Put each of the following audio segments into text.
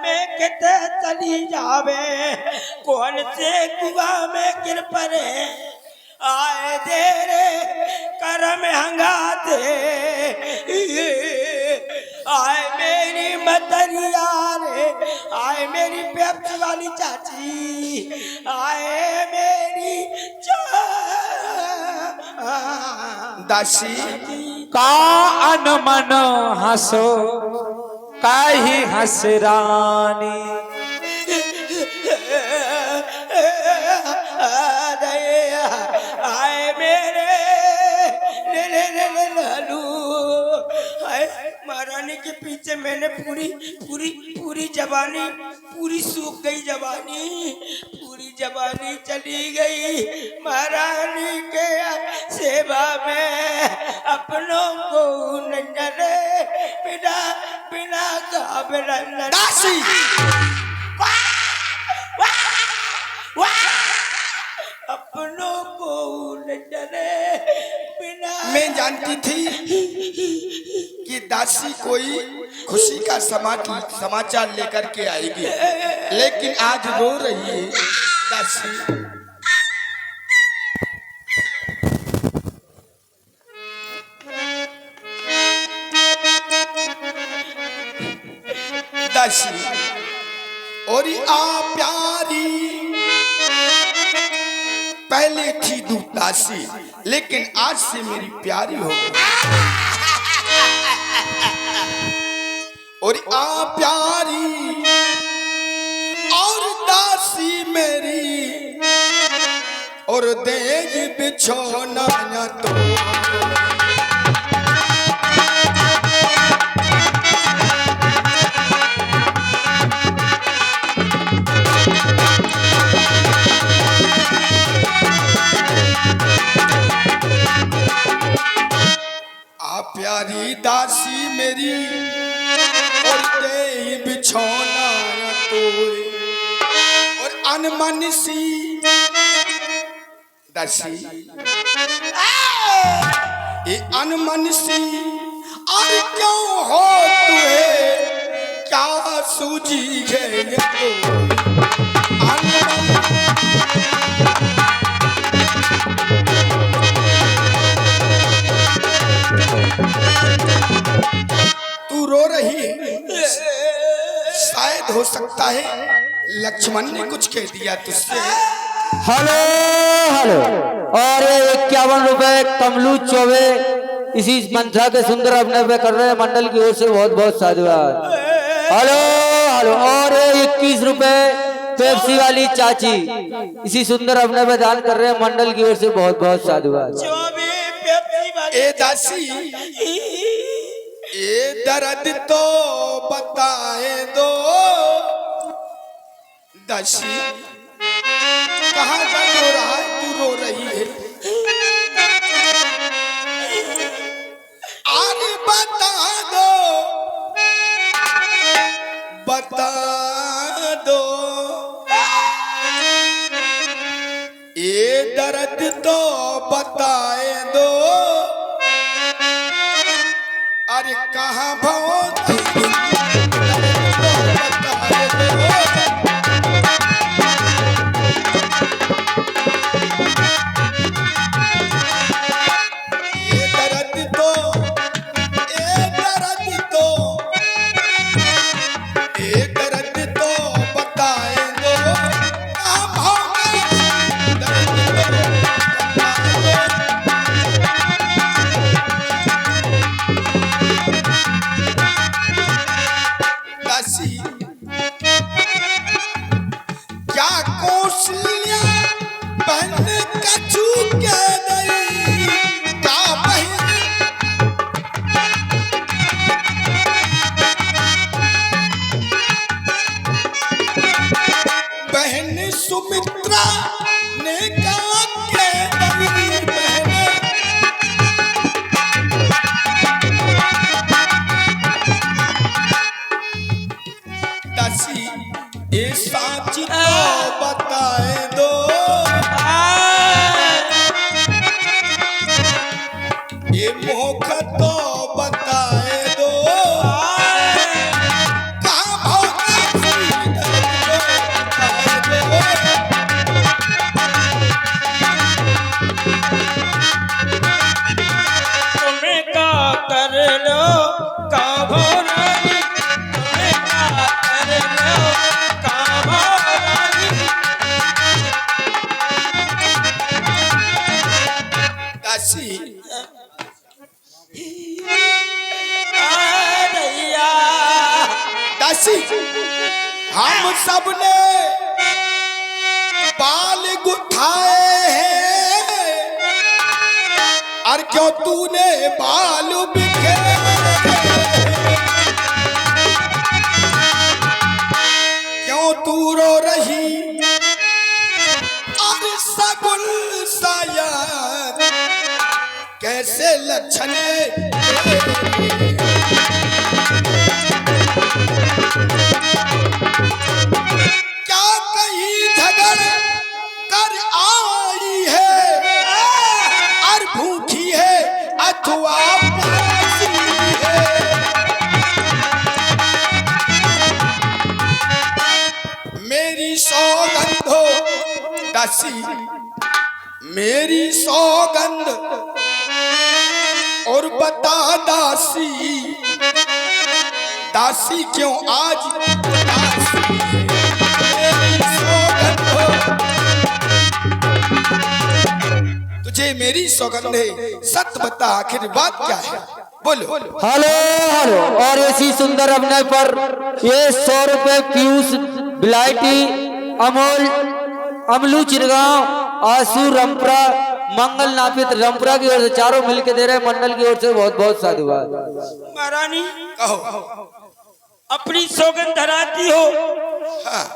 में किते चली जावे, कौन से कुआं में गिर पड़े, आए तेरे करम हंगाते, आए मेरी मतरिया रे, आए मेरी पेप्सी वाली चाची, आए मेरी दासी का अनमन हंसो काहि हंसरानी, आए मेरे लालू, महारानी के पीछे मैंने पूरी पूरी पूरी जवानी, पूरी सूख गई जवानी, पूरी जवानी चली गई महारानी के सेवा में, अपनों को नजर बिना बिना घबराना। दासी अपनों को नजर बिना। मैं जानती थी कि दासी कोई खुशी का समाचार लेकर के आएगी, लेकिन आज रो रही है दासी। दासी और आ प्यारी पहले थी दासी, लेकिन आज से मेरी प्यारी हो गई। और आ प्यारी और दासी मेरी, और देज बिछोना न तो प्यारी दासी मेरी, और दे बिछौना तोए, और अनमन सी दासी ये अनमन सी, और क्यों हो तुहे क्या सूझी है तू रो रही है। शायद हो सकता है लक्ष्मण ने कुछ कह दिया तुझसे। हेलो हेलो, और 51 रुपए कमलू चौबे इसी मंत्रा के सुंदर अपने पे कर रहे हैं, मंडल की ओर से बहुत बहुत साधुवाद। हेलो हेलो, और 21 रुपए पेप्सी वाली चाची इसी सुंदर अपने पे दान कर रहे हैं, मंडल की ओर से बहुत बहुत साधुवाद। ए दासी ए दर्द तो बताए दो, दासी कहाँ दर्द हो रहा है, तू रो रही है। आगे बता दो, बता दो, ये दर्द तो बताए दो, अरे कहाँ भवती सुमित्रा ने कहा के बहने दासी ये साची तो बताए दो, ये मोख तो बताए दो, कहाँ भौंकी हम सब ने बाल गुथाए हैं, और क्यों तूने बाल बिखेरे, क्यों तू रो रही और सगुल शायद कैसे लक्षण क्या कहीं झगड़ कर आई है, और भूखी है अथवा प्यासी है। मेरी सौगंध हो दासी, मेरी सौगंध और बता दासी, दासी क्यों आज दासी, मेरी सौगंध हो। तुझे मेरी सौगंध है, सत्य बता आखिर बात क्या है, बोलो। Hello hello. और इसी सुंदर अभिनय पर ये 100 रुपए पीयूष बिलायती, अमोल, अमलू चिरगांव, आशु रंपरा, मंगल नापित रंपरा की ओर से चारों मिलके दे रहे हैं, मंडल की ओर से बहुत बहुत साधुवाद। महारानी कहो। अपनी सौगंध धराती हो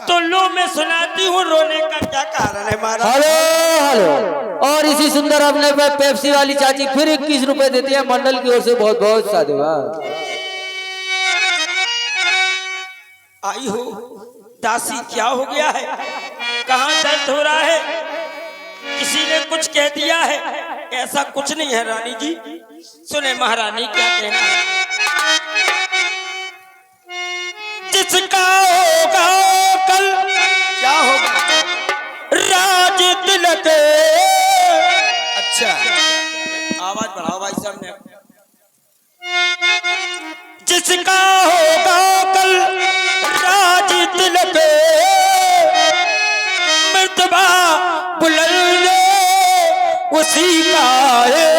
तो लो मैं सुनाती हूँ, रोने का क्या कारण है महाराज? Hello hello. और इसी सुंदर अभिनय पर पेप्सी वाली चाची फिर 21 रुपए देती है, मंडल की ओर से बहुत बहुत साधुवाद। आई हो दासी, क्या हो गया है? कहाँ दर्द हो रहा है? किसी ने कुछ कह दिया है? ऐसा कुछ नहीं है रानी जी। सुने महारानी क्या कहना है। जिसका होगा कल, क्या होगा? राज तिलक। अच्छा, आवाज बढ़ाओ भाई साहब ने। जिसका होगा कल राज तिलक, मर्तबा बुलंद उसी का है।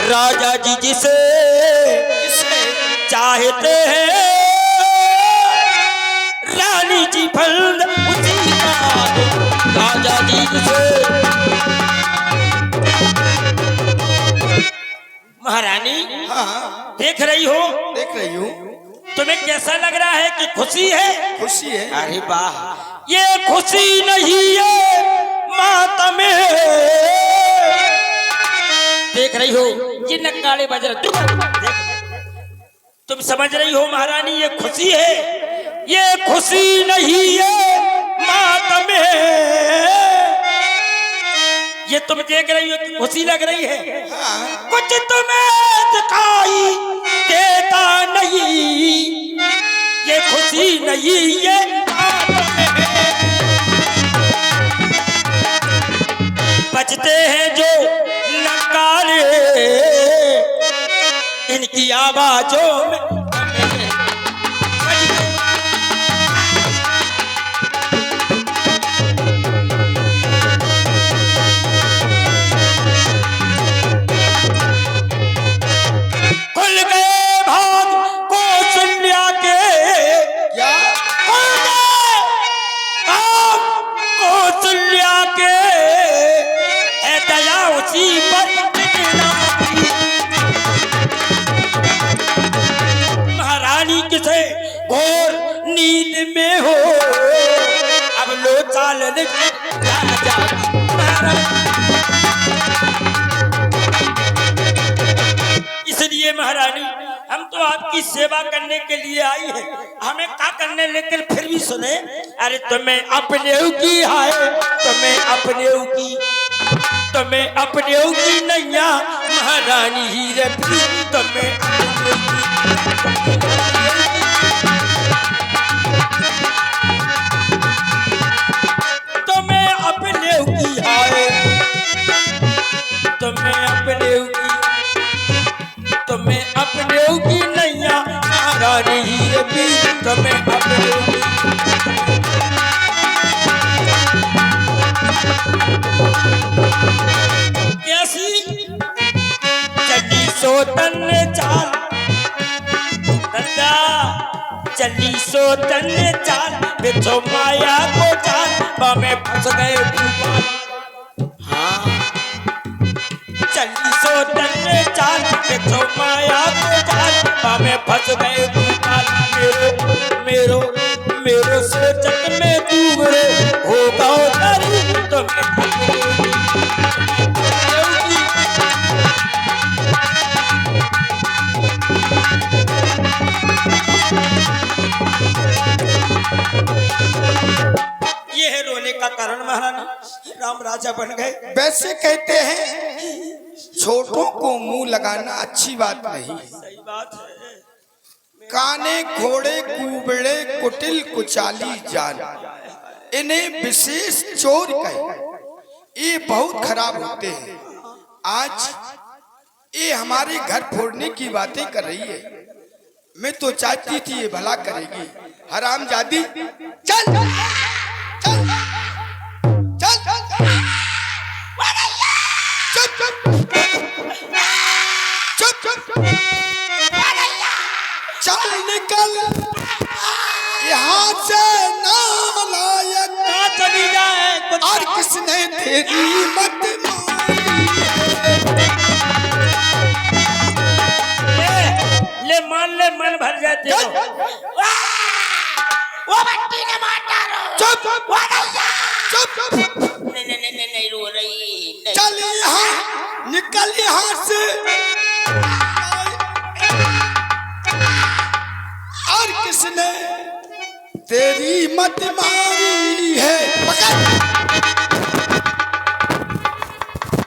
राजा जी जिसे चाहते हैं, रानी जी फल उसी का है। राजा जी जिसे। महारानी हाँ देख रही हो, देख रही हूँ। तुम्हें कैसा लग रहा है कि खुशी है? खुशी है। अरे वाह, ये खुशी नहीं है मातम है। देख रही हो ये नगाड़े बज रहे, तुम समझ रही हो महारानी ये खुशी है, ये खुशी नहीं है मातम है। ये तुम देख रही हो कि खुशी लग रही है। हाँ। कुछ तुम्हें दिखाई देता नहीं, ये खुशी नहीं ये मातम है। बजते हैं जो नगाड़े, इनकी आवाजों में खुल गए भाग कौशल्या के। क्या? खुल गए भाग कौशल्या के, है दया उसी पर बिना की। महारानी किसे घोर नींद में हो, अब लो चालन राजा महारानी। इसलिए महारानी हम तो आपकी सेवा करने के लिए आई हैं, हमें क्या करने, लेकिन फिर भी सुने। अरे तुम्हें अपने की हाय, तुम्हें अपने की, तुम्हें अपने की नैया महारानी ही रे, तुम्हें अपने की। तुम्हें अपने की हाय, तुम्हें अपने की, तुम्हें अपने की नैया महारानी ही रे, तुम्हें अपने की। कैसी चली सोतन चाल, नंदा चली सो तन चाल बिछो माया को चाल बामे फंस गए भूपाल। हाँ चली सो तन चाल बिछो माया को चाल बामे फंस गए भूपाल। मेरो मेरो सोचत में डूबरे होगा उतारी तुम्हें ये है रोने का कारण महारानी। राम राजा बन गए। वैसे कहते हैं छोटों को मुंह लगाना अच्छी बात नहीं। सही बात है। काने घोड़े कुबड़े कुटिल कुचाली जान, इन्हें विशेष चोर कहे। ये बहुत खराब होते हैं। आज ये हमारे घर फोड़ने की बातें कर रही है। मैं तो चाहती थी ये भला करेगी। हरामजादी चल चल चल चल चुप चुप चुप चल निकल यहाँ से नालायक। कहाँ चली जाए और किसने तेरी मत ले मान ले मन भर जाते हो। वो बट्टी ने मार डालो। चुप वो भैया चुप नहीं रो रही नहीं। चल यहाँ निकल यहाँ से। और किसने तेरी मत मारी है? पकड़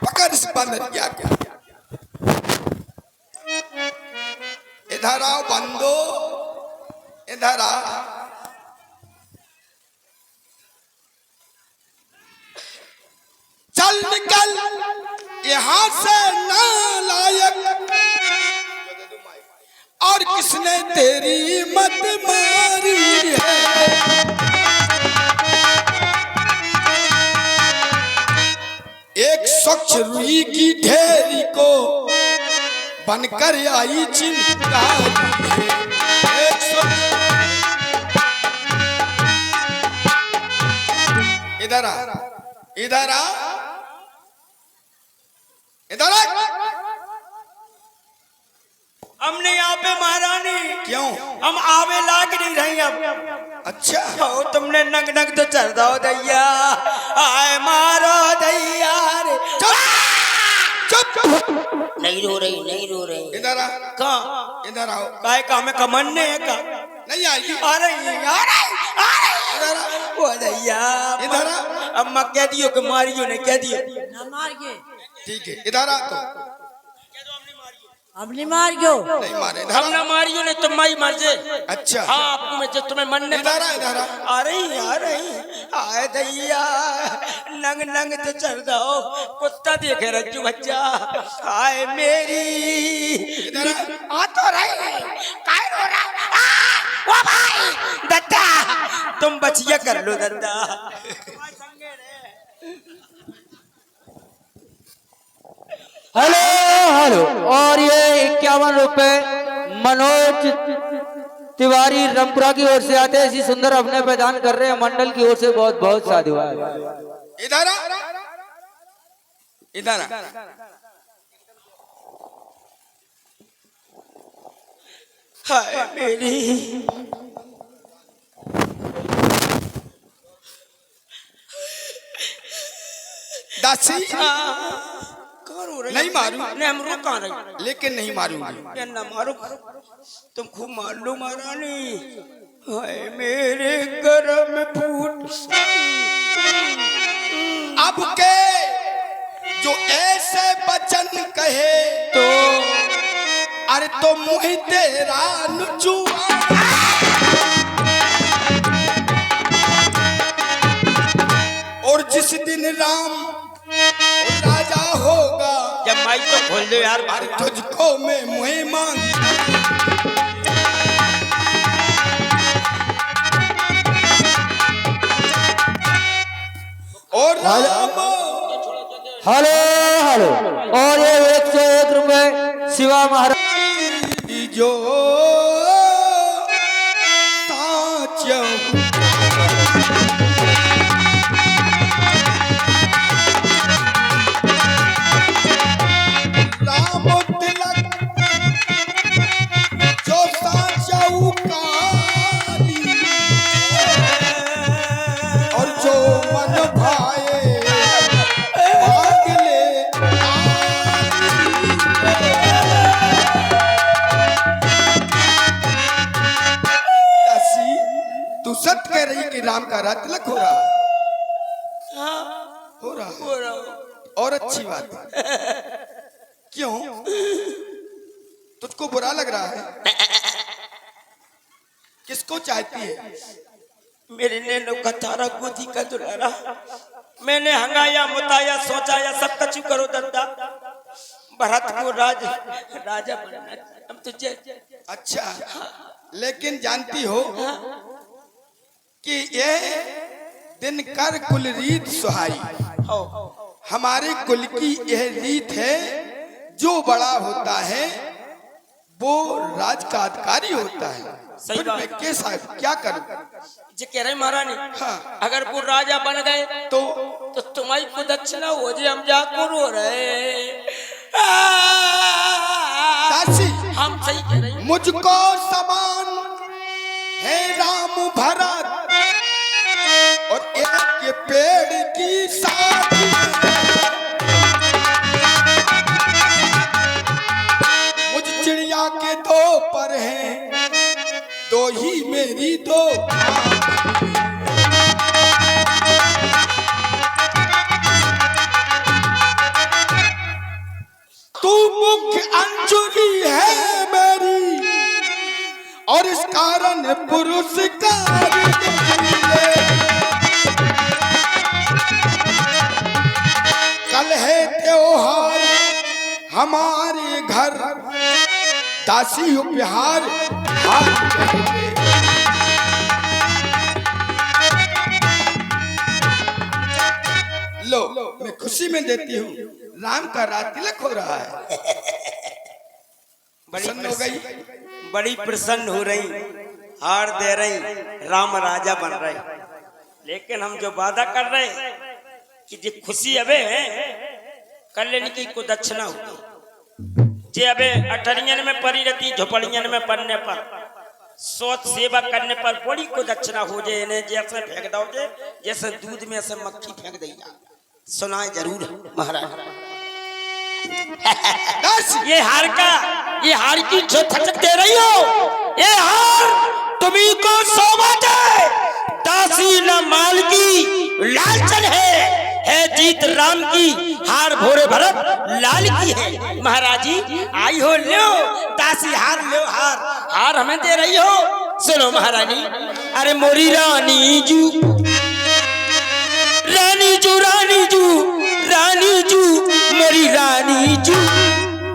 पकड़ इस बंदरिया को। इधर आओ बंदो, इधर आ। चल निकल यहाँ से नालायक। और किसने तेरी मत मारी है? एक स्वच्छ रुई की ढेरी को बनकर आई चिंगारी है। एक इधर आ इधर आ इधर आ। हमने यहाँ पे महारानी क्यों? हम आवे लाग नहीं रही अब। अच्छा ओ तुमने नग नग तो चल दो दैया आए मारो दैया रे। चुप चुप चुप। नहीं रो रही नहीं रो रही। इधर आ कहाँ इधर आओ। काय का हमें कमन्ने है का नहीं आएगी। आ रही आ रही आ रही। इधर आ ओ दैया इधर आ। अम्मा कह दियो कि मारियो ने कह दियो। ना मार के ठीक है इधर आ। तो अब नहीं मार गयो। नहीं मारे इधर हम आ। ना मारियो ने तुम माई मर जे। अच्छा हाँ आपको में जो तुम्हें मन ने इधर आ इधर आ। आ रही आए दैया नंग नंग तो चल जाओ कुत्ता देखे रज्जू बच्चा आए मेरी इधर आ। आ तो रही काय रो रहा वो भाई दत्ता तुम बचिया कर लो दत्ता। Hello hello. और ये 51 रुपए मनोज तिवारी रंगपुरा की ओर से आते हैं। इसी सुंदर अपने प्रदान कर रहे हैं मंडल की ओर से बहुत बहुत साधुवाद। इधर आ इधर आ। हाय मेरी दासी कहाँ रो रही नहीं मारू। नहीं हम रो कहाँ रही लेकिन नहीं मारूंगी। ये न मारो तुम खूब मार लो महारानी। हाय मेरे गरम फूट अब के जो ऐसे बचन कहे तो अरे तो मुँह तेरा नुचुआ। और जिस दिन राम राजा होगा जब माइक तो खोल दो यार अरे तुझको मैं मुँह मांग। और राम हेलो हेलो। और ये 101 रुपए शिवा महाराज। जो राम तिलक जो साचऊ काली और जो मन भाए भाग ले दासी, तू सच कह रही कि राम का रात तिलक हो रहा? हो रहा और अच्छी बात है। क्यों, तुझको बुरा लग रहा है? किसको चाहती है? मेरे नैनो का तारा गोदी का दुलारा, मैंने हंगाया मुताया सोचाया सब कछु करो दद्दा, भरत को राजा बनना हम तुझे। अच्छा, लेकिन जानती हो कि ये दिन कर कुल रीत सुहाई, हमारे कुल की यह रीत है, जो बड़ा होता है वो राज का अधिकारी होता है। सही फिर बात। मैं के साहब क्या करूं? जे कह रहे महारानी, हाँ। अगर वो राजा बन गए तो तुम्हारी को दक्षिणा हो जे, हम जाको रो रहे। दासी, हम सही कह रहे हैं। मुझको समान है राम भरत और एक के पेड़ की साथी, मुझ चिड़िया के दो पर हैं, दो ही मेरी दो। तू मुख्य अंजुरी है मेरी और इस कारण पुरस्कार मिले। कल है त्योहार हमारे घर, दासी उपहार लो, मैं खुशी में देती हूँ। राम का रात तिलक हो रहा है। प्रसन्न हो गई? बड़ी प्रसन्न हो रही, हार दे रही, राम राजा बन रहे। लेकिन हम जो वादा कर रहे कि जो खुशी अबे है कल्याण की को दक्षिणा होगी, जे अबे अठरियन में परी रहती, झोपड़ियन में पड़ने पर, सोच सेवा करने पर बड़ी को दक्षिणा हो जाए। इन्हें जैसे फेंक दोगे जैसे दूध में से मक्खी फेंक देगा। सुनाए जरूर महाराज। ये हार की जो थचक दे रही हो, ये हार तुम्ही को सोबत है। दासी न माल की लालचन है जीत राम की, हार भोरे भरत लाल की है। महाराज जी आई हो, लो दासी हार, लो हार हमें दे रही हो। सुनो महारानी, अरे मोरी रानी जू, रानी जू, रानी जू, रानी जू, मेरी रानी जू।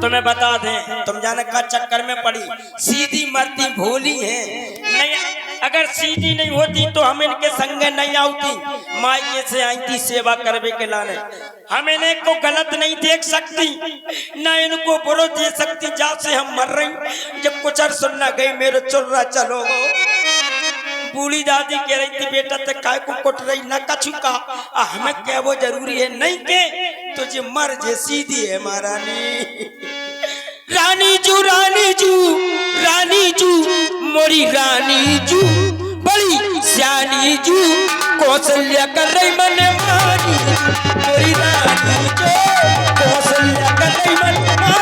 तुम्हें बता दें, तुम जाने का चक्कर में पड़ी, सीधी मरती भोली है नहीं। अगर सीधी नहीं होती तो हम इनके संग नहीं आती, मायके से आई थी सेवा करवे के लाने। हम इनको गलत नहीं देख सकती, न इनको बुरो दे सकती। जा से हम मर रही, जब कुछ सुनना गई मेरे चुर्रा चलो। बूढ़ी दादी कह रही थी, बेटा ते काय को कुट रही न कछु का, हमें क्या वो जरूरी है नहीं के तुझे मर जे सीधी है महारानी। रानी जू, रानी जू, रानी जू, मोरी रानी जू, बड़ी सियानी जू, कौशल्या कर रही मन मानी। मोरी रानी जू, कौशल्या कर रही मन मानी।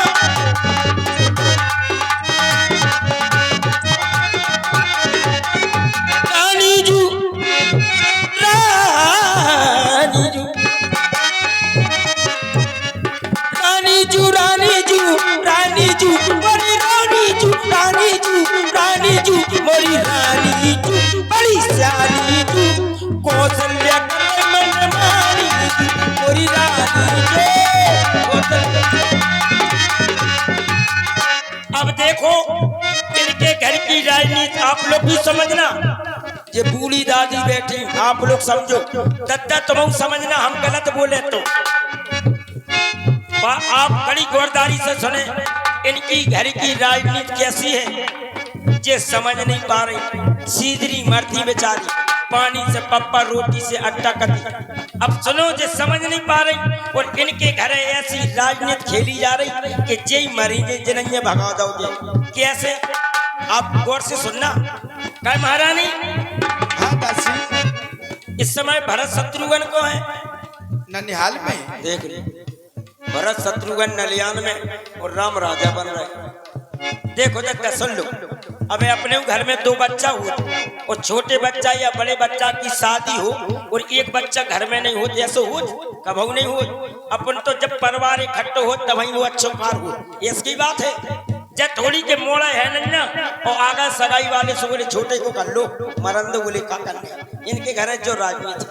रानी जू, रानी जू, रानी जू, रानी जू, रानी जू, मोरी रानी जू, रानी जू, रानी जू, मोरी रानी जू, बड़ी सियानी जू, कौशल्या कर मन मानी। मोरी रानी जू, अब देखो इनके घर की राजनीति आप लोग भी समझना। ये बूढ़ी दादी बैठी, आप लोग समझो, दद्दा तुम समझना, हम गलत बोले तो आप बड़ी गौरदारी से सुने। इनकी घर की राजनीति कैसी है ये समझ नहीं पा रही। सीधरी मरती बेचारी, पानी से पप्पा रोटी से अट्टा करती। अब सुनो जो समझ नहीं पा रही, और इनके घर ऐसी राजनीति खेली जा रही कि जय मरीजे जिन्हें भगा दोगे। कैसे? आप गौर से सुनना। क्या महारानी? हाँ दासी। इस समय भरत शत्रुघ्न को है ननिहाल में। देख रहे, भरत शत्रुघ्न नलियान में और राम राजा बन रहे। देखो देखो सुन लो। अबे अपने घर में 2 बच्चा हुआ, और छोटे बच्चा या बड़े बच्चा की शादी हो और एक बच्चा घर में नहीं हो, ऐसे हो कभी नहीं हो। अपन तो जब परिवार इकट्ठे हो तब वो अच्छो पार हो, इसकी बात है। जब थोड़ी के मोड़ा है नन्ना, और आगा सगाई वाले से बोले छोटे को कर लो, मरंदो बोले का करना। इनके घर है जो राजनीति।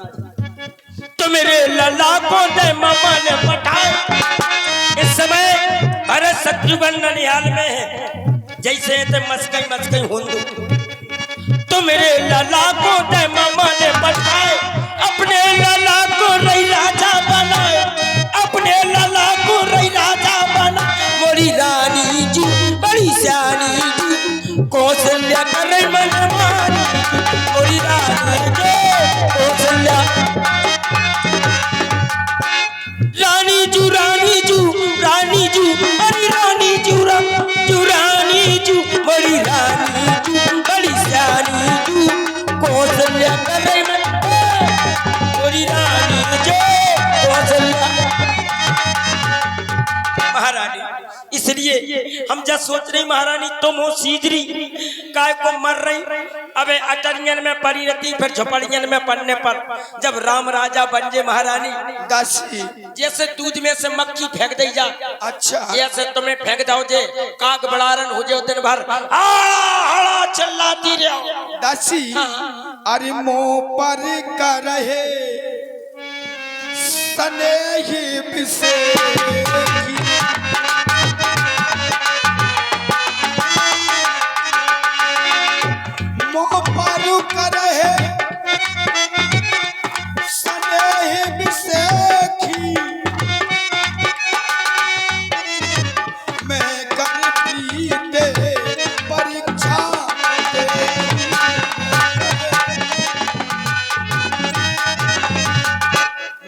तो मेरे लला को दे मामा ने पठाए। इस समय भरत शत्रुघ्न ननिहाल में है, जैसे ते मस्कई होंदो। तो मेरे लला को दे मामा ने पठाए, अपने लला को रही राजा बनाए, अपने लला को रही राजा बना। मोरी रानी जी बड़ी सियानी जी, कौशल्या करे मन मानी। मोरी रानी जी कौशल्या, रानी जू रानी जू रानी जू, अरे रानी जू रानी जू, बड़ी रानी जू बड़ी सियानी जू, कौशल्या करे मन मोरी रानी जो कौशल्या। महारानी इसलिए हम जब सोच रही महारानी तुम हो सीधरी, काय को मर रही। अबे अटरियन में पड़ी रहती, फिर झोपड़ियन में पड़ने पर जब राम राजा बन जे महारानी। दासी जैसे दूध में से मक्खी फेंक दी जा, अच्छा ऐसे तुम्हें फेंक दो जे काग बड़ारन हो जे दिन भर हड़ा चिल्लाती रहो। दासी अरे मुँह पर कर रहे स्नेही बिसेखी, मुँह पर कर रहे स्नेही बिसेखी, मैं कर पीते परीक्षा दे।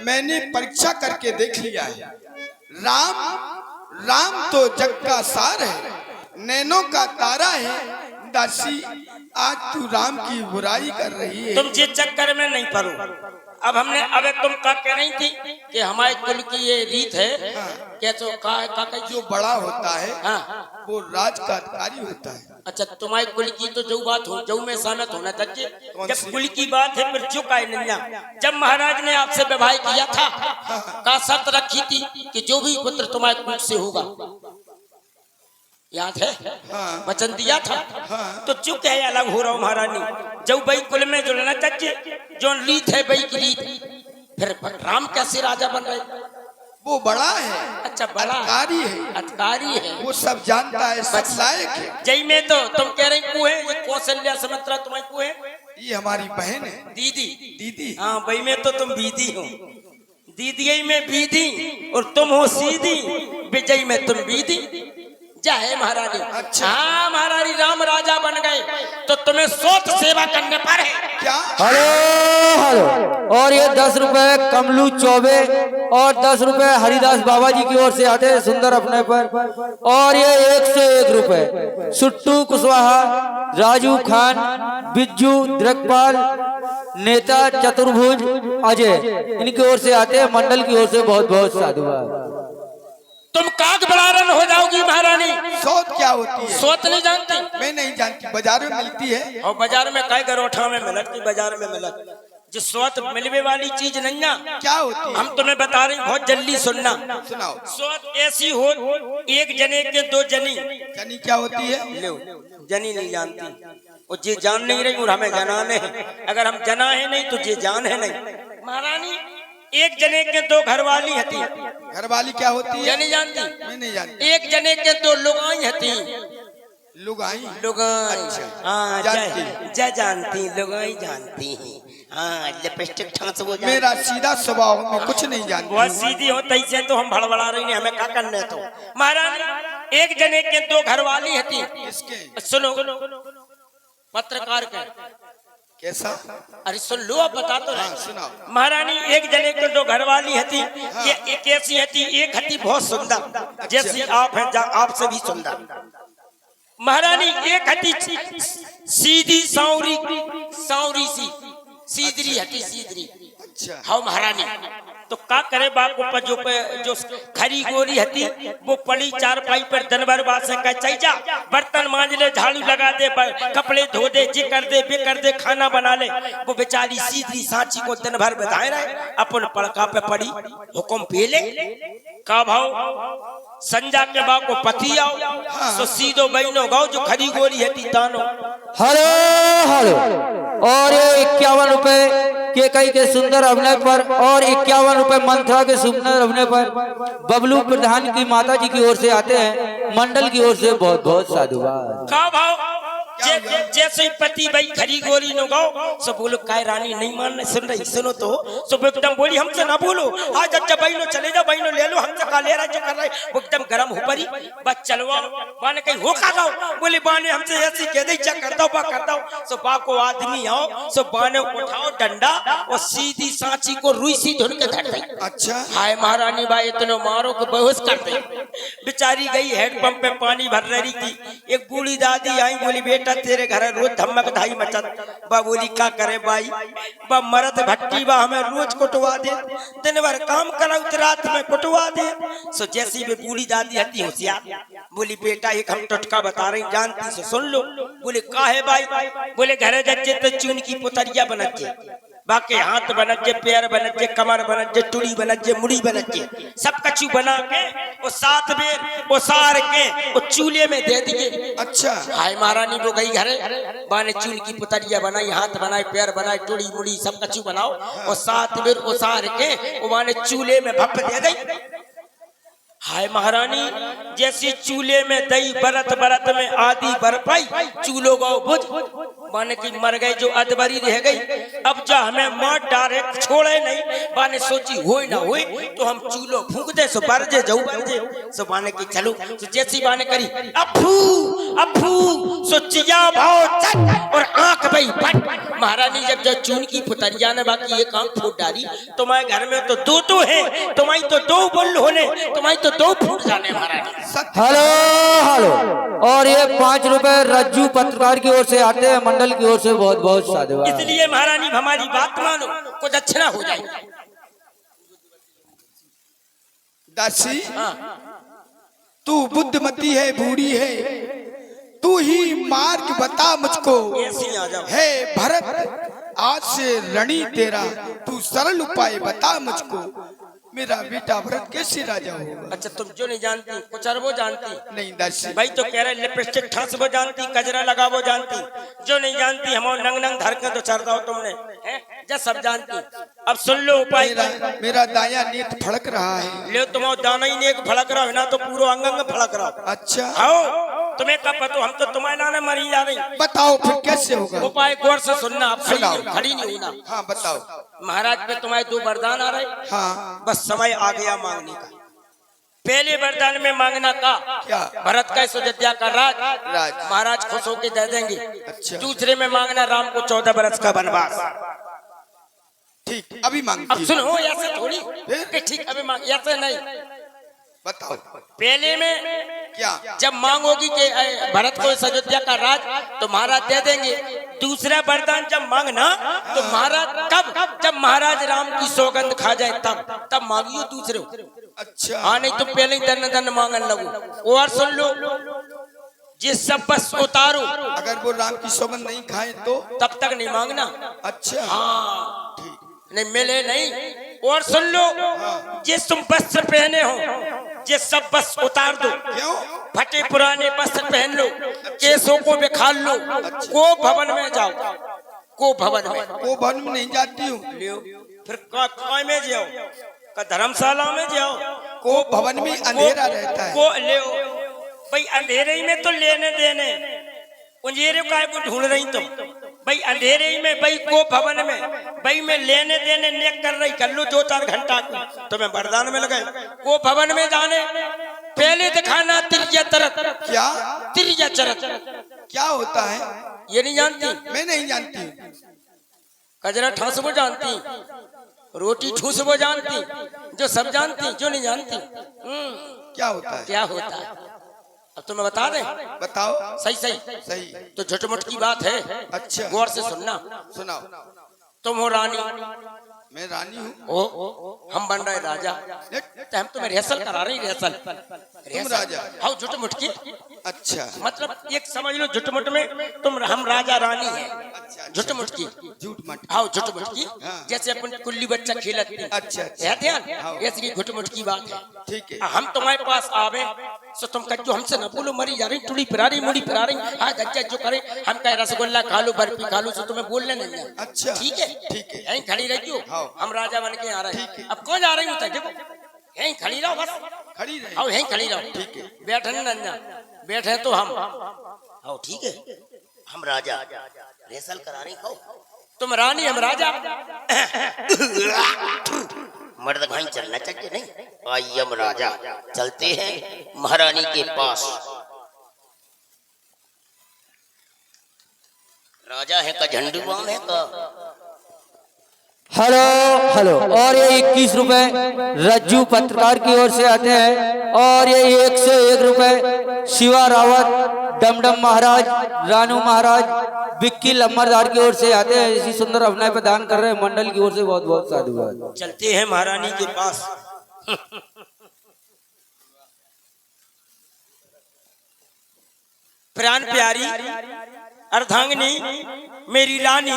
मैंने परीक्षा करके देख लिया है। राम तो जग का सार है, नैनों का तारा है। दासी आज तू राम की बुराई कर रही है। तुम जिस चक्कर में नहीं पड़ो। अब हमने अबे तुम का कह रही थी कि हमारे कुल की ये रीत है। क्या तो का जो बड़ा होता है हाँ। वो राज का अधिकारी होता है। अच्छा तुम्हारी कुल की तो जो बात हो, जो में सहमत होना चाहिए। जब कुल की बात है फिर चुका है नन्या। जब महाराज ने आपसे विवाह किया था, का शर्त रखी थी कि जो भी पुत्र तुम्हारे कुल से होगा, याद है? हाँ। वचन दिया था। हाँ। तो चुप है, अलग हो रहा हूँ महारानी। जब भाई कुल में जुड़ना चाहिए, जो रीत है भाई की रीत। फिर राम कैसे राजा बन रहे? वो बड़ा है। अच्छा बड़ा अधिकारी है, अधिकारी है, वो सब जानता है, सब लायक है। जय में तो तुम कह रही को है, ये कौशल्या सुमित्रा तुम्हारी को है, ये हमारी बहन है। दीदी। दीदी हाँ भाई में तो तुम बीदी हो, दीदी में बीदी, और तुम हो सीधी। विजय में तुम बीदी। जय महारानी। अच्छा। हाँ महारानी राम राजा बन गए तो तुम्हें सोच सेवा करने पर है। क्या? Hello hello. और ये 10 रुपए कमलू चौबे और 10 रुपए हरिदास बाबा जी की ओर से आते हैं सुंदर अपने पर। और ये 1 से 1 रुपए सुट्टू कुशवाहा, राजू खान, बिज्जू द्रकपाल, नेता चतुर्भुज अजय, इनकी ओर से आते हैं। मंडल की ओर से बहुत बहुत साधुवाद। तुम काग बड़ारन हो जाओगी महारानी। सोत क्या होती है? सोत नहीं जानती? मैं नहीं जानती, बाजार में मिलती है। और बाजार में काय गरोठा में मिलत की बाजार में मिलत, जो स्वत मिलने वाली चीज नहीं ना। क्या होती है? हम तुम्हें बता रहे हैं, बहुत जल्दी सुनना। सुनाओ। स्वत ऐसी हो, एक जने के 2 जनी। जनी क्या होती है? लो जनी नहीं जानती, और जे जान नहीं रही और हमें जनाने हैं। अगर हम जना है नहीं तो जे जान है नहीं। महारानी एक जने के 2 घरवाली हती। घरवाली क्या होती है? जनी जानती? मैं नहीं जानती। एक जने के 2 लुगाई हती। लुगाई? लुगाई। अच्छा। हाँ जानती। जय जानती, लुगाई जानती है। हाँ लिपस्टिक ठांस वो जानती। मेरा सीधा स्वभाव, मैं कुछ नहीं जानती। बहुत सीधी हो तैसे तो हम भड़बड़ा रही नहीं, हमें क्या करने। तो महारानी एक जने के 2 घरवाली हती। किसके? सुनो, पत्रकार के। कैसा? अरे सुन लो, अब बता तो हाँ, रहे। सुनाओ। महारानी एक जने को दो घरवाली हती, ये एक ऐसी हती, एक हती बहुत सुंदर, जैसी आप हैं, आपसे भी सुंदर। महारानी एक हती सीधी सांवरी, सांवरी सी सीधरी हती, सीधरी। अच्छा। हाँ महारानी, तो का करे बाप ऊपर जो खरी गोरी हती, वो पड़ी चारपाई पर दिन भर बासे कह चई जा, बर्तन मांज ले, झाड़ू लगा दे, कपड़े धो दे, जे कर दे, बे कर दे, खाना बना ले। वो बेचारी सीधी सांची को दिन भर बधाए रहे, अपन पड़का पे पड़ी, हुक्म पे ले का भाव संजा के बा को पति आओ, सो सीधो बहनो गाओ जो खरी गोरी हती तानो। Hello hello. और ये 51 रुपए के कई के सुंदर अभिनय पर और 51 रुपए मंत्रा के सुंदर अभिनय पर बबलू प्रधान की माता जी की ओर से आते हैं, मंडल की ओर से बहुत बहुत साधुवाद। का भाव जैसे पति भाई खरी गोरी नो गाओ, सो बोलो काय रानी नहीं मानने, सुन रही सुनो तो, सो एकदम बोली हमसे ना बोलो, आज अच्छा बहनो चले जाओ, बहनो ले लो, हमसे का ले रहा जो कर रहा है, वो एकदम गरम हो परी, बस चलवा बाने कहीं हो खा गाओ, बोले बाने हमसे ऐसी कह दे, कर दो बा कर दो, सो बा को आदमी आओ, सो बाने उठाओ डंडा और सीधी सांची को रुई सी धुन के धर दे। अच्छा। हाय महारानी बाई इतने मारो के बेहोश कर दे। बेचारी गई हैंडपंप पे पानी भर रही थी, एक बूढ़ी दादी आई, बोली बेटा तेरे घर रोज धमक धाई मचत। बा बोली क्या करे बाई, बा मरद भट्टी बा हमें रोज कुटवा दे, दिन भर काम करा रात में कुटवा दे। सो जैसी भी बूढ़ी दादी हती होशियार, बोली बेटा एक हम टटका बता रही, जानती से सुन लो। बोले का है बाई? बोले घरे जच्चे तो चून की पुतरिया बनचे, बाकी हाथ बनजे, पैर बनजे, कमर बनजे, टुड़ी बनजे, मुड़ी बनजे, सब कछु बना के वो 7 बेर उसार के वो चूल्हे में दे दिए। अच्छा। हाय महारानी वो गई घरे, बाने चूल की पुतरिया बनाई, हाथ बनाए, पैर बनाए, टुड़ी मुड़ी सब कछु बनाओ और 7 बेर उसार के वो बाने चूल्हे में भप दे गई। हाय महारानी जैसी चूल्हे में दही बरत बरत में आदि बर पाई, चूल्हो गौ बुझ बाने की मर गए जो अधबरी रह गई। अब जा हमें मार डारे छोड़े नहीं, बाने सोची होए ना होए तो हम चूल्हो फूंक दे, सो बरजे जाऊ बरजे, सो बाने की चलो, सो जैसी बाने करी अफू अफू, सो चिया भाव चट और आंख बई फट। महारानी जब जब चून की पुतरिया ने बाकी एक आंख फूट डाली, तुम्हारे घर में तो दो है, तुम्हारी तो 2 बुल होने, तुम्हारी तो 2 फूट जाने महारानी। Hello hello. और ये 5 रुपए रज्जू पत्रकार की ओर से आते हैं, मंडल की ओर से बहुत बहुत साधुवाद। इसलिए महारानी हमारी बात मानो, कुछ दक्षिणा हो जाए। दासी हाँ। तू बुद्धिमती है, बूढ़ी है, तू ही मार्ग बता मुझको। ऐसे ही आ जाओ। हे भरत आज से रणि तेरा, तू सरल उपाय बता मुझको, मेरा बेटा भरत कैसे राजा होगा। अच्छा तुम जो नहीं जानती कुछ अरबो जानती नहीं दासी। भाई तो कह रहे लिपस्टिक ठास वो जानती, कजरा लगा वो जानती, जो नहीं जानती हम नंग नंग धर के तो चढ़ता हो तुमने हैं, जब सब जानती। अब सुन लो उपाय। मेरा दाया नेत्र फड़क रहा है। ले तुम दाना ही नेक फड़क रहा है ना, तो पूरा अंग अंग फड़क रहा। अच्छा। आओ तुम्हें कब पता, हम तो तुम्हारे नाने मरी जा रही। बताओ फिर कैसे होगा। उपाय गौर से सुनना, आप सुनाओ। खड़ी नहीं होना। हाँ बताओ। महाराज पे तुम्हारे 2 वरदान आ रहे। हाँ बस समय आ गया मांगने का। पहले वरदान में मांगना का क्या? भरत का अयोध्या का राज महाराज खुश होके दे देंगे। अच्छा। दूसरे में मांगना राम को 14 बरस का वनवास। ठीक अभी मांगती अब सुनो ऐसे थोड़ी फिर? कि ठीक अभी मांग, ऐसे नहीं। बताओ। पहले में क्या? जब मांगोगी कि भरत को अयोध्या का राज, तो महाराज दे देंगे। दूसरा वरदान जब मांगना तो महाराज कब, जब महाराज राम की सौगंध खा जाए तब मांगियो दूसरे। अच्छा। हाँ नहीं तो पहले ही दन दन मांगन लगो। और सुन लो जिस सब बस उतारो, अगर वो राम की सौगंध नहीं खाए तो तब तक नहीं मांगना। अच्छा। हाँ नहीं मिले नहीं। और सुन लो जिस तुम वस्त्र पहने हो ये सब बस उतार दो। क्यों? फटे पुराने वस्त्र पहन लो, केसों को बिखार लो, को भवन में जाओ। को भवन में, वो भवन में नहीं जाती हूँ। फिर काय में जाओ, का धर्मशाला में जाओ। को भवन में अंधेरा रहता है। को ले भाई अंधेरे ही में तो लेने देने, उंजेरे काय को ढूंढ रही तुम भाई अंधेरे ही में, भाई को भवन में, भाई में लेने देने नेक कर रही, कर लो 2-4 घंटा तो मैं वरदान में लगे। को भवन में जाने पहले दिखाना तिरजा चरत। क्या? तिरजा चरत क्या होता है? ये नहीं जानती? मैं नहीं जानती। कजरा ठास वो जानती, रोटी ठूस वो जानती, जो सब जानती, जो नहीं जानती। क्या होता है? क्या होता है? अब तुम्हें बता दें? बताओ। सही सही सही। तो झुटमुट की बात है। अच्छा। गौर से सुनना। सुनाओ। तुम हो रानी, मैं रानी हूँ। ओ हम बन रहे राजा। तो हम तुम्हें रिहर्सल करा रहे हैं, रिहर्सल। राजा? हाँ झुटमुट की। अच्छा। मतलब एक समझ लो झुटमुट में तुम हम राजा रानी है। अच्छा। झुटमुट की। झूठ मत। हाँ झुटमुट की। हाँ। जैसे अपन कुल्ली बच्चा खेलत नहीं। अच्छा, अच्छा। है ध्यान? हाँ। ऐसी की घुटमुट की बात है। ठीक है। हम तुम्हारे पास आवे तो तुम कहो हमसे न बोलो, मरी जा रही, टुड़ी पिरा रही, मुड़ी पिरा रही, हाँ गज्जा जो करे, हम कहे रसगुल्ला खा लो, बर्फी खा लो, तो तुम्हें बोलने नहीं है। अच्छा। ठीक है। ठीक है। यहीं खड़ी रही हो। हाँ। हम राजा बन के आ रहे ठीक है। हैं। अब कौन जा रही हूँ? देखो यहीं खड़ी रहो बस। खड़ी रही। आओ यहीं खड़ी रहो। ठीक है। बैठे ना नन्ना, बैठे तो हम। आओ ठीक है, हम राजा रेसल करा रही खाओ। तुम रानी, हम राजा। मर्द भाई चलना चाहिए नहीं? आइए हम राजा चलते हैं महारानी के पास। राजा है का झंडूबाम है का? Hello hello. और ये 21 रुपए रज्जू पत्रकार की ओर से आते हैं। और ये 101 रुपए शिवा रावत, डमडम महाराज, रानू महाराज, विक्की लम्बरदार की ओर से आते हैं। इसी सुंदर अभिनय प्रदान कर रहे हैं मंडल की ओर से बहुत बहुत साधुवाद। चलते हैं महारानी के पास। प्राण प्यारी अर्धांगिनी मेरी रानी,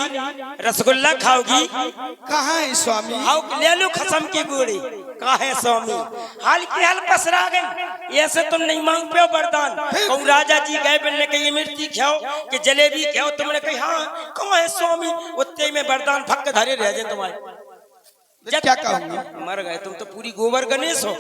रसगुल्ला खाओगी? कहाँ है स्वामी? आओ ले लो खसम की गोली। कहा है स्वामी? हाल की हाल पसरा गए। ऐसे तुम नहीं मांग पे वरदान। कहूँ राजा जी गए बनने के ये मिर्ची खाओ कि जलेबी खाओ, तुमने कही हाँ। कहाँ है स्वामी? उतने में वरदान फक धरे रह जाए तुम्हारे। क्या कहूँगी? मर गए तुम तो पूरी गोबर गणेश हो।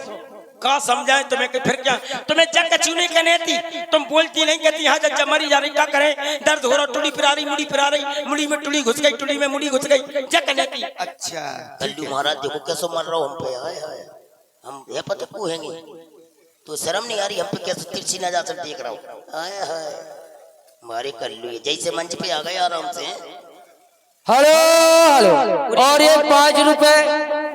का समझाए तुम्हें कि फिर क्या? तुम्हें जग कचूने कहने थी, तुम बोलती नहीं, कहती हाँ जग मरी जा रही, क्या करें, दर्द हो रहा, टुड़ी पिरा रही, मुड़ी पिरा रही, मुड़ी में टुड़ी घुस गई, टुड़ी में मुड़ी घुस गई, जग कहने थी। अच्छा। कल्लू महाराज देखो कैसे मर रहा हूँ हम पे। हाय हाय, हम ये पता पूहेंगे तो शर्म नहीं आ रही हम पे? कैसे तिरछी नजर देख रहा हूँ। हाय हाय हमारे कल्लू ये जैसे मंच पे आ गए आराम से। Hello hello. और ये 5 रुपए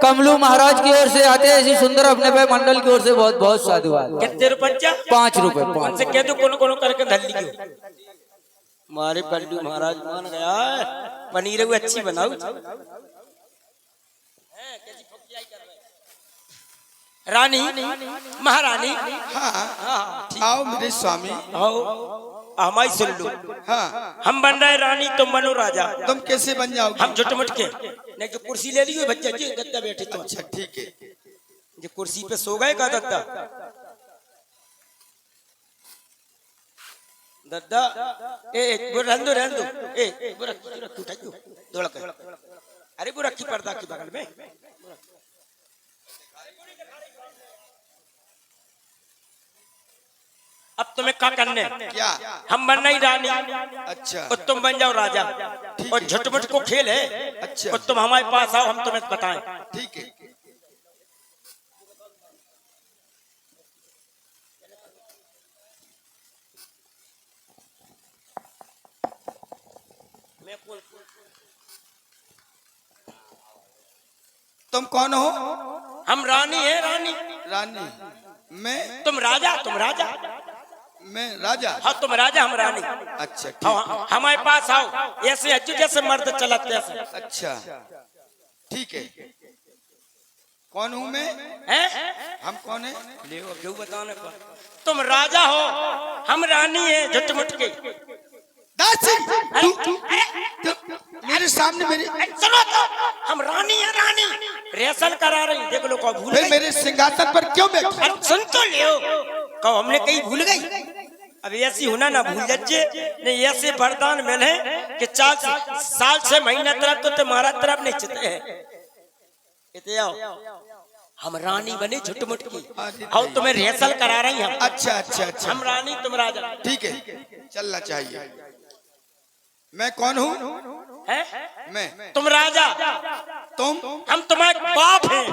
कमलू महाराज की ओर से आते हैं। इसी सुंदर अपने पे मंडल की ओर से बहुत बहुत साधुवाद। कितने रुपए? 5 रुपए। उनसे कह दो कोनो कोनो करके धर लीजिए। हमारे कल्लू महाराज मान गया है। पनीर वो अच्छी बनाओ। रानी महारानी। हाँ। आओ मेरे स्वामी। आओ हमारी सुन लो। हाँ। हम बन रहे रानी, तुम बनो राजा। तुम कैसे बन जाओगे? हम झुटमुट के नहीं जो कुर्सी ले ली बच्चा जी गद्दा बैठे तो। अच्छा ठीक है। जो कुर्सी पे सो गए का दद्दा दद्दा ए वो रहन दो ए वो रख उठा क्यों दौड़ कर। अरे वो रखी पर्दा के बगल में। अब तुम्हें क्या करने? क्या? हम बनना ही रानी। अच्छा। और तुम बन जाओ राजा। और झुटमुट को खेल है। अच्छा। और तुम हमारे पास आओ, हम तुम्हें बताएं। ठीक है। तुम कौन हो? हम रानी है, रानी। रानी। मैं? तुम राजा, तुम राजा। मैं राजा। हाँ तुम राजा, हम रानी। अच्छा ठीक। हाँ, हमारे पास आओ। ऐसे अज्जू जैसे मर्द चलते ऐसे। अच्छा ठीक है। कौन हूँ मैं? हैं? हम कौन है? ले वो क्यों बताने को? तुम राजा हो, हम रानी है झुटमुट के। दासी मेरे सामने मेरी। सुनो तो, हम रानी है, रानी रेसल करा रही। देख लो को भूल फिर गई। मेरे सिंहासन पर क्यों बैठी? अरे सुन तो लियो, कहो हमने कहीं भूल गई। अब ऐसी होना ना भूल जाइए। नहीं ऐसे वरदान मिले कि 4 साल से महीना तरफ तो तुम्हारा तरफ नहीं चलते है। इतने आओ, हम रानी बने झुटमुट की। और तुम्हें रेसल करा रही हम। अच्छा अच्छा अच्छा। हम रानी, तुम राजा। ठीक है, चलना चाहिए। मैं कौन हूँ? मैं। तुम राजा, तुम? हम तुम्हारे बाप हैं।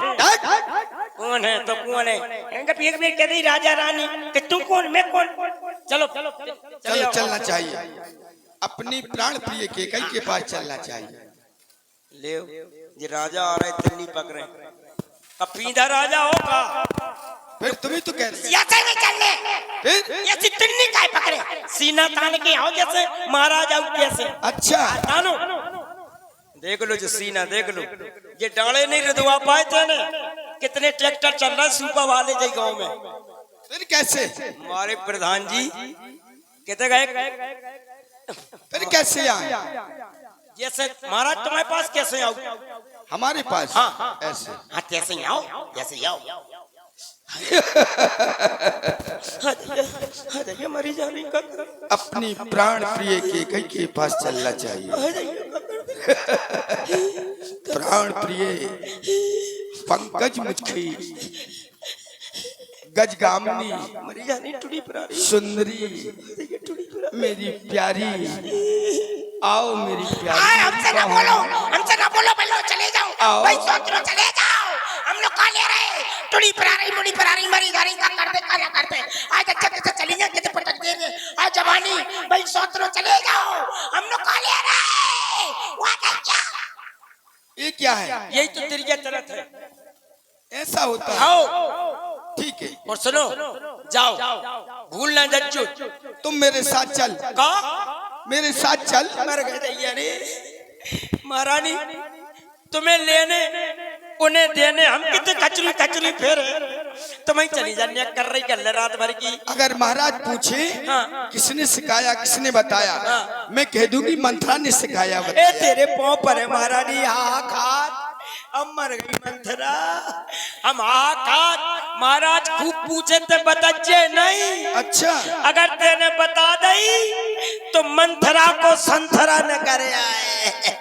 कौन है तो कौन है? एक बार कह दी राजा रानी कि तू कौन, मैं कौन? चलो चलो चलो चलना चाहिए। अपनी प्राण प्रिय केकई के पास चलना चाहिए। ले ये राजा आ रहे दिल्ली पकड़े कपीदा राजा होगा। फिर तुम ही तो कह रहे ऐसे नहीं चलने, फिर ये तिन्नी काय पकड़े, सीना तान के आओ जैसे महाराज आओ कैसे अच्छा तानो। देख लो जो सीना देख लो, ये डाले नहीं रदवा पाए थे ने। कितने ट्रैक्टर चल रहा है सूपा वाले जी गांव में। फिर कैसे, हमारे प्रधान जी कहते गए फिर कैसे आए? जैसे महाराज तुम्हारे पास कैसे आओ? हमारे पास हाँ। ऐसे हाँ कैसे ही आओ, जैसे ही आओ। मरी जाने का अपनी प्राण प्रिय केकई के पास चलना चाहिए। प्राण प्रिय पंकज मुखी गजगामिनी मरी जानी टुड़ी परारी सुंदरी मेरी प्यारी, आओ मेरी आए, हमसे ना बोलो, प्यारी। हमसे ना बोलो, बोलो चले जाओ आओ। भाई, सोच लो चले जाओ। हम लोग कहाँ ले रहे, टुड़ी परारी मुड़ी परारी मरी गारी का कर दे काला करते। आज अच्छा कैसे चली जाए, कैसे पटक देंगे आज जवानी, भाई सोच लो चले जाओ। हम लोग कहाँ ले रहे, वहाँ का क्या? ये क्या है? यही तो तेरी तरफ है। ऐसा होता है? आओ ठीक है, और सुनो, जाओ भूल ना जज्जू। तुम मेरे साथ चल, का मेरे साथ चल। मर गए अरे महारानी, तुम्हें लेने उन्हें देने हम कितने कचरी कचरी फेरे, तुम्हें चली जाने कर रही गल रात भर की। अगर महाराज पूछे हाँ। किसने सिखाया किसने बताया, हाँ। मैं कह दूंगी मंथरा ने सिखाया ए बताया। तेरे पाँव पर है महारानी, हाहाकार अब मर गई मंथरा। हम हाहाकार महाराज खूब पूछे थे बतचे नहीं। अच्छा अगर तेने बता दई तो मंथरा को संथरा न करे आए।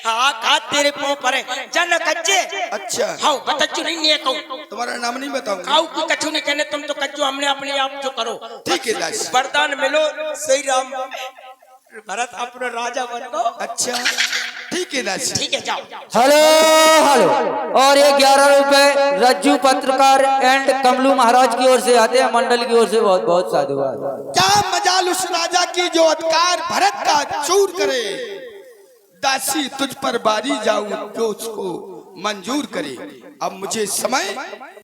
हाँ खा तेरे पाँव पर है जन कच्चे। अच्छा, हाँ बतच्चू नहीं है कहूँ, तुम्हारा नाम नहीं बताऊंगा। खाऊ की कच्चू ने कहने तुम तो कच्चू, हमने अपने आप जो करो। ठीक है दास। वरदान मिलो सही राम भरत अपना राजा बनो। अच्छा ठीक है दास। ठीक है जाओ। Hello hello. और ये 11 रुपए रज्जू पत्रकार एंड कमलू महाराज की ओर से आते हैं, मंडल की ओर से बहुत बहुत साधुवाद। क्या मजाल उस राजा की जो अधिकार भरत का चूर करे, दासी तुझ पर बारी जाऊं जो उसको मंजूर करे। अब मुझे समय